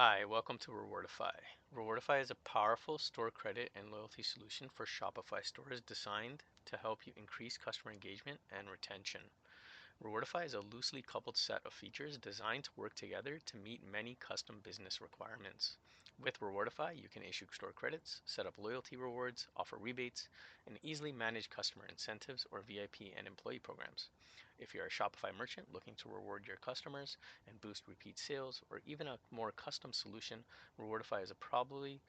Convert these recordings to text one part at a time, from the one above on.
Hi, welcome to Rewardify. Rewardify is a powerful store credit and loyalty solution for Shopify stores designed to help you increase customer engagement and retention. Rewardify is a loosely coupled set of features designed to work together to meet many custom business requirements. With Rewardify, you can issue store credits, set up loyalty rewards, offer rebates, and easily manage customer incentives or VIP and employee programs. If you're a Shopify merchant looking to reward your customers and boost repeat sales, or even a more custom solution, Rewardify is probably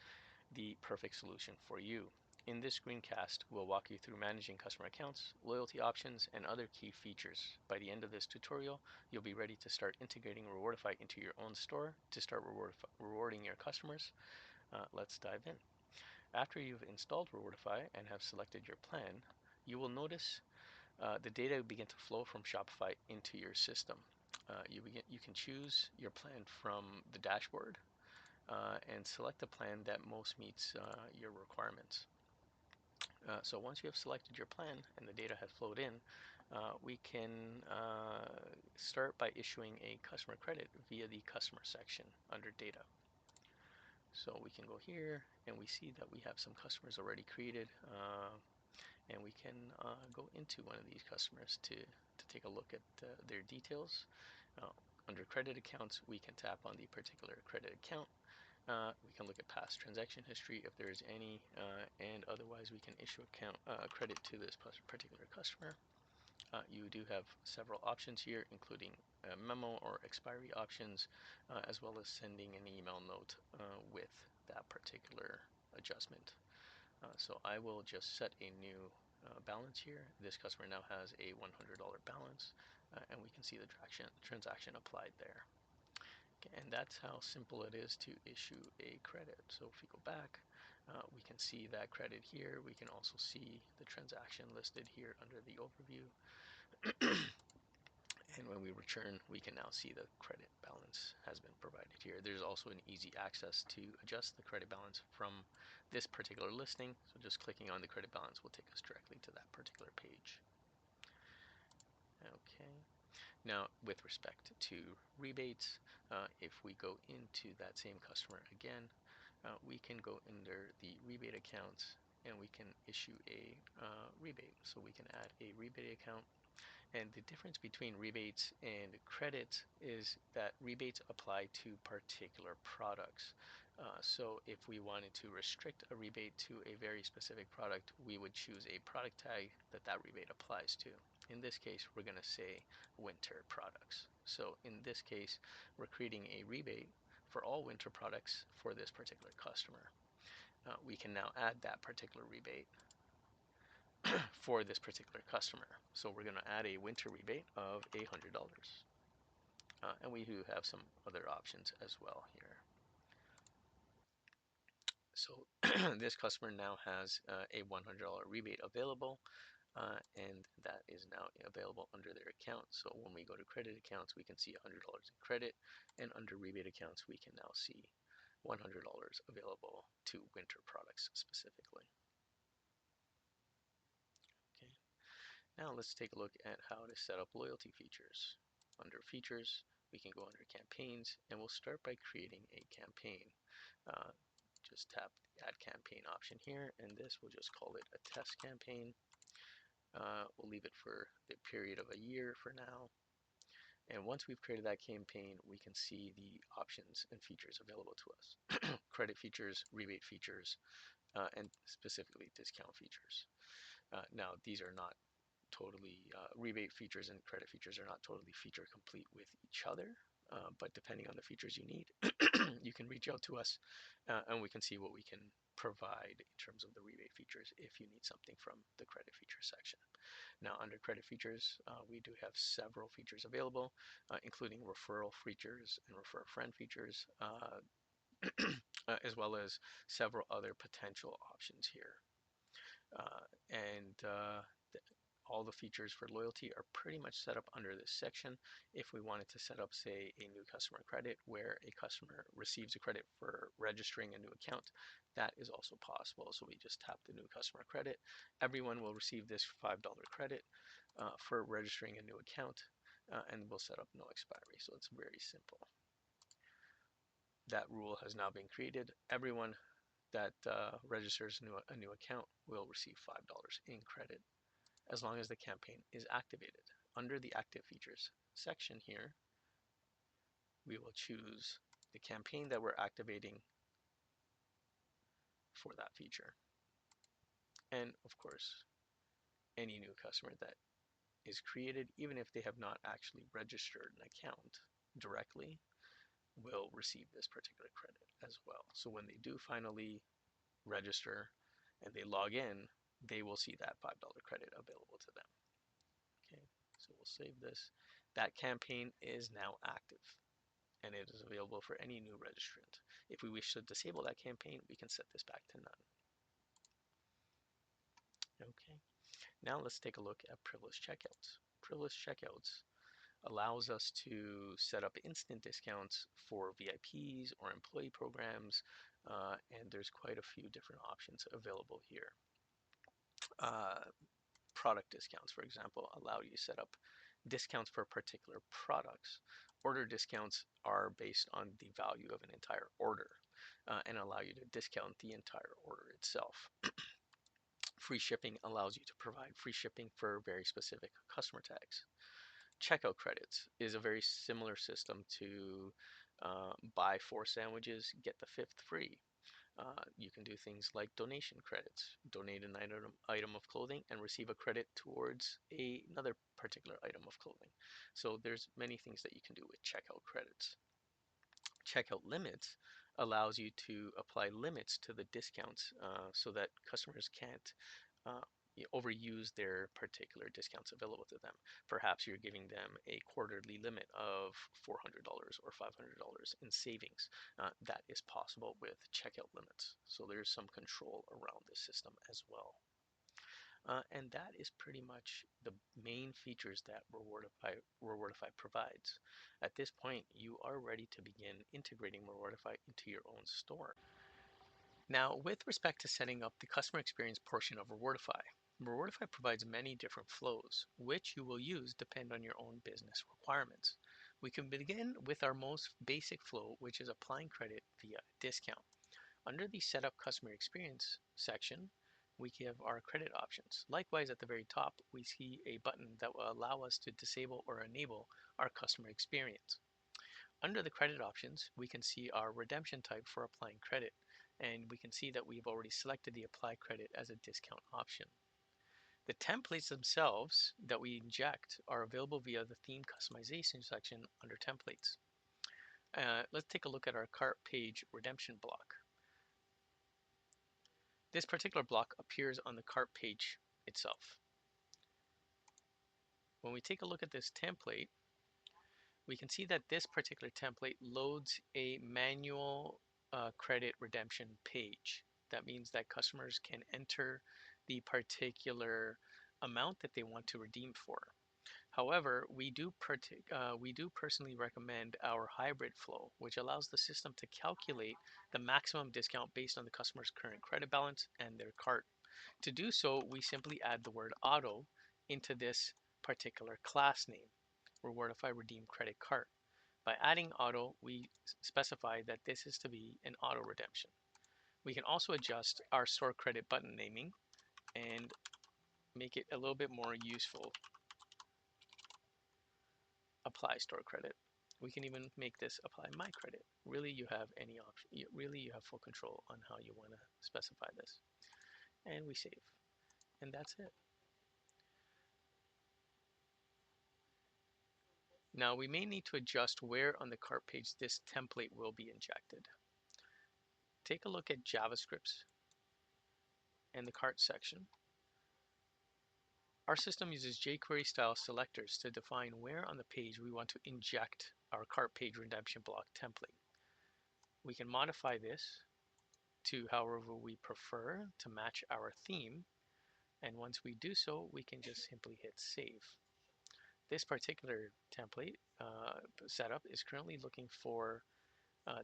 the perfect solution for you. In this screencast, we'll walk you through managing customer accounts, loyalty options, and other key features. By the end of this tutorial, you'll be ready to start integrating Rewardify into your own store to start rewarding your customers. Let's dive in. After you've installed Rewardify and have selected your plan, you will notice the data begin to flow from Shopify into your system. You can choose your plan from the dashboard and select a plan that most meets your requirements. So once you have selected your plan and the data has flowed in, we can start by issuing a customer credit via the customer section under data. So we can go here and we see that we have some customers already created, and we can go into one of these customers to take a look at their details. Under credit accounts, we can tap on the particular credit account. We can look at past transaction history if there is any, and otherwise we can issue account credit to this particular customer. You do have several options here, including memo or expiry options, as well as sending an email note with that particular adjustment. So I will just set a new balance here. This customer now has a $100 balance, and we can see the transaction applied there. Okay, and that's how simple it is to issue a credit. So if we go back, we can see that credit here. We can also see the transaction listed here under the overview. And when we return, we can now see the credit balance has been provided here. There's also an easy access to adjust the credit balance from this particular listing. So just clicking on the credit balance will take us directly to that particular page. Okay. Now, with respect to rebates, if we go into that same customer again, we can go under the rebate accounts and we can issue a rebate. So we can add a rebate account. And the difference between rebates and credits is that rebates apply to particular products. So if we wanted to restrict a rebate to a very specific product, we would choose a product tag that rebate applies to. In this case, we're going to say winter products. So in this case, we're creating a rebate for all winter products for this particular customer. We can now add that particular rebate for this particular customer. So we're going to add a winter rebate of $100. And we do have some other options as well here. So this customer now has a $100 rebate available, and that is now available under their account. So when we go to credit accounts, we can see $100 in credit, and under rebate accounts, we can now see $100 available to winter products specifically. Okay. Now let's take a look at how to set up loyalty features. Under features, we can go under campaigns, and we'll start by creating a campaign. Just tap the add campaign option here, and this we'll just call it a test campaign. We'll leave it for the period of a year for now. And once we've created that campaign, we can see the options and features available to us. Credit features, rebate features, and specifically discount features. Now, these are not totally, rebate features and credit features are not totally feature complete with each other. But depending on the features you need, you can reach out to us and we can see what we can provide in terms of the rebate features if you need something from the credit feature section. Now, under credit features, we do have several features available, including referral features and refer a friend features, as well as several other potential options here. All the features for loyalty are pretty much set up under this section. If we wanted to set up, say, a new customer credit where a customer receives a credit for registering a new account, that is also possible. So we just tap the new customer credit. Everyone will receive this $5 credit for registering a new account, and we'll set up no expiry. So it's very simple. That rule has now been created. Everyone that registers a new account will receive $5 in credit as long as the campaign is activated. Under the active features section here, we will choose the campaign that we're activating for that feature. And of course, any new customer that is created, even if they have not actually registered an account directly, will receive this particular credit as well. So when they do finally register and they log in, they will see that $5 credit available to them. Okay, so we'll save this. That campaign is now active and it is available for any new registrant. If we wish to disable that campaign, we can set this back to none. Okay, now let's take a look at privileged checkouts. Privileged checkouts allows us to set up instant discounts for VIPs or employee programs, and there's quite a few different options available here. Product discounts, for example, allow you to set up discounts for particular products. Order discounts are based on the value of an entire order and allow you to discount the entire order itself. Free shipping allows you to provide free shipping for very specific customer tags. Checkout credits is a very similar system to buy 4 sandwiches, get the 5th free. You can do things like donation credits. Donate an item of clothing and receive a credit towards another particular item of clothing. So there's many things that you can do with checkout credits. Checkout limits allows you to apply limits to the discounts so that customers can't uh, overuse their particular discounts available to them. Perhaps you're giving them a quarterly limit of $400 or $500 in savings. That is possible with checkout limits. So there's some control around this system as well. And that is pretty much the main features that Rewardify provides. At this point, you are ready to begin integrating Rewardify into your own store. Now, with respect to setting up the customer experience portion of Rewardify, Rewardify provides many different flows, which you will use depend on your own business requirements. We can begin with our most basic flow, which is applying credit via discount. Under the Setup Customer Experience section, we give our credit options. Likewise, at the very top, we see a button that will allow us to disable or enable our customer experience. Under the credit options, we can see our redemption type for applying credit, and we can see that we've already selected the apply credit as a discount option. The templates themselves that we inject are available via the theme customization section under templates. Let's take a look at our cart page redemption block. This particular block appears on the cart page itself. When we take a look at this template, we can see that this particular template loads a manual credit redemption page. That means that customers can enter the particular amount that they want to redeem for. However, we do personally recommend our hybrid flow, which allows the system to calculate the maximum discount based on the customer's current credit balance and their cart. To do so, we simply add the word auto into this particular class name, Rewardify Redeem Credit Cart. By adding auto, we specify that this is to be an auto redemption. We can also adjust our store credit button naming and make it a little bit more useful. Apply store credit. We can even make this apply my credit. Really, you have any option. You have full control on how you want to specify this. And we save. And that's it. Now we may need to adjust where on the cart page this template will be injected. Take a look at JavaScript and the cart section. Our system uses jQuery style selectors to define where on the page we want to inject our cart page redemption block template. We can modify this to however we prefer to match our theme, and once we do so, we can just simply hit save. This particular template setup is currently looking for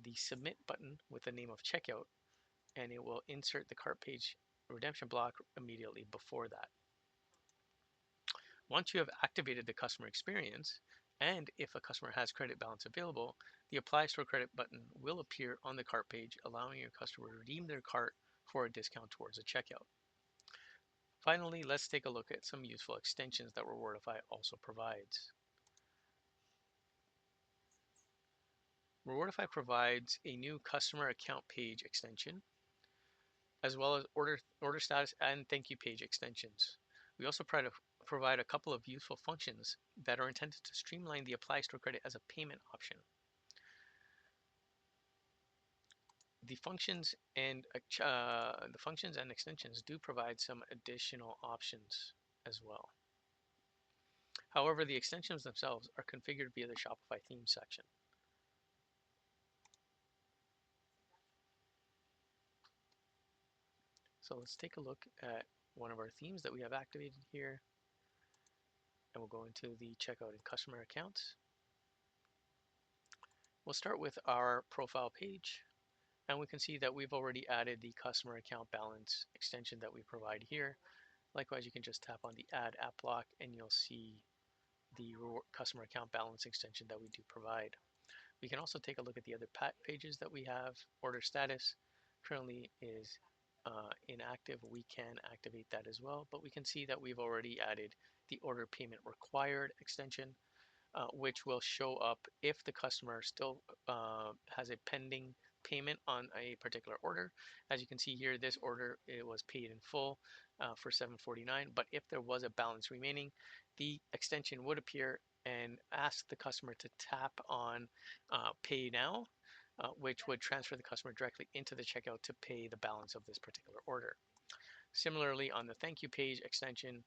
the submit button with the name of checkout, and it will insert the cart page redemption block immediately before that. Once you have activated the customer experience, And if a customer has credit balance available, the Apply Store Credit button will appear on the cart page, allowing your customer to redeem their cart for a discount towards a checkout. Finally, let's take a look at some useful extensions that Rewardify also provides. Rewardify provides a new customer account page extension, as well as order status and thank you page extensions. We also provide a couple of useful functions that are intended to streamline the Apply Store Credit as a payment option. The functions and extensions do provide some additional options as well. However, the extensions themselves are configured via the Shopify theme section. So let's take a look at one of our themes that we have activated here, and we'll go into the checkout and customer accounts. We'll start with our profile page, and we can see that we've already added the customer account balance extension that we provide here. Likewise, you can just tap on the add app block and you'll see the customer account balance extension that we do provide. We can also take a look at the other pages that we have. Order status currently is inactive. We can activate that as well, but we can see that we've already added the order payment required extension, which will show up if the customer still has a pending payment on a particular order. As you can see here, this order, it was paid in full for $7.49, but if there was a balance remaining, the extension would appear and ask the customer to tap on pay now, which would transfer the customer directly into the checkout to pay the balance of this particular order. Similarly, on the thank you page extension,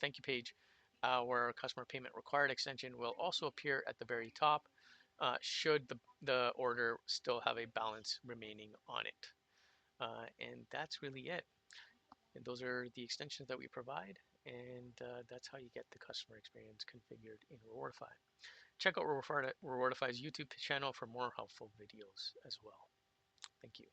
thank you page, our customer payment required extension will also appear at the very top should the order still have a balance remaining on it. And that's really it. And those are the extensions that we provide, and that's how you get the customer experience configured in Rewardify. Check out Rewardify's YouTube channel for more helpful videos as well. Thank you.